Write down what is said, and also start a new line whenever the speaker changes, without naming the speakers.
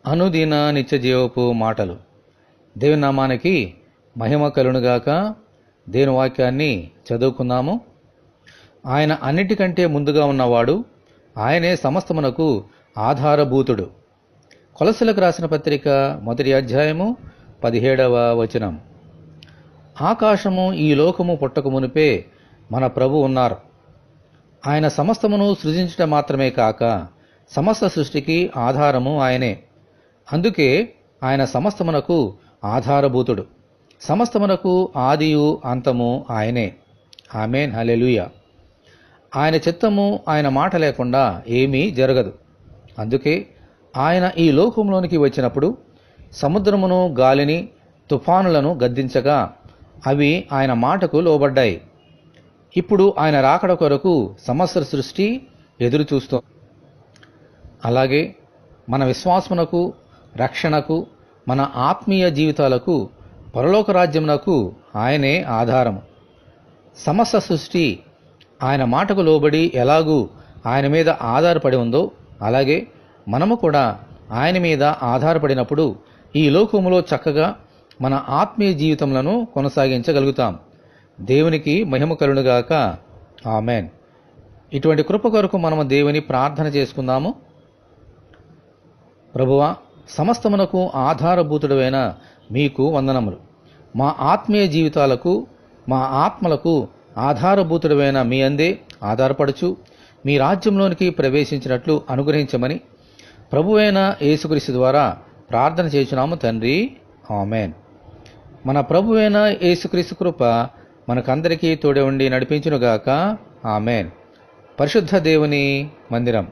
అనుదిన నిత్యజీవపు మాటలు. దేవుని నామానికి మహిమ కలుగునుగాక. దేవుని వాక్యాన్ని చదువుకుందాము. ఆయన అన్నిటికంటే ముందుగా ఉన్నవాడు, ఆయనే సమస్తమునకు ఆధారభూతుడు. కొలసలకు రాసిన పత్రిక 1వ అధ్యాయము 17వ వచనం. ఆకాశము ఈ లోకము పుట్టక మునిపే మన ప్రభు ఉన్నారు. ఆయన సమస్తమును సృజించడం మాత్రమే కాక సమస్త సృష్టికి ఆధారము ఆయనే. అందుకే ఆయన సమస్తమునకు ఆధారభూతుడు. సమస్తమునకు ఆదియు అంతము ఆయనే. ఆమేన్, హల్లెలూయా. ఆయన చిత్తము, ఆయన మాట లేకుండా ఏమీ జరగదు. అందుకే ఆయన ఈ లోకంలోనికి వచ్చినప్పుడు సముద్రమును, గాలిని, తుఫానులను గద్దించగా అవి ఆయన మాటకు లోబడ్డాయి. ఇప్పుడు ఆయన రాకడ కొరకు సమస్త సృష్టి ఎదురు చూస్తోంది. అలాగే మన విశ్వాసమునకు, రక్షణకు, మన ఆత్మీయ జీవితాలకు, పరలోక రాజ్యమునకు ఆయనే ఆధారము. సమస్త సృష్టి ఆయన మాటకు లోబడి ఎలాగూ ఆయన మీద ఆధారపడి ఉందో, అలాగే మనము కూడా ఆయన మీద ఆధారపడినప్పుడు ఈ లోకములో చక్కగా మన ఆత్మీయ జీవితములను కొనసాగించగలుగుతాం. దేవునికి మహిమ కలుగునుగాక. ఆమేన్. ఇటువంటి కృప కొరకు మనము దేవుని ప్రార్థన చేసుకుందాము. ప్రభువా, సమస్తమునకు ఆధారభూతుడైన మీకు వందనములు. మా ఆత్మీయ జీవితాలకు, మా ఆత్మలకు ఆధారభూతుడైన మీ అందే ఆధారపడుచు మీ రాజ్యంలోనికి ప్రవేశించినట్లు అనుగ్రహించమని ప్రభువైన యేసుక్రీస్తు ద్వారా ప్రార్థన చేయుచున్నాము తండ్రి. ఆమేన్. మన ప్రభువైన యేసుక్రీస్తు కృప మనకందరికీ తోడే ఉండి నడిపించునుగాక. ఆమేన్. పరిశుద్ధ దేవుని మందిరం.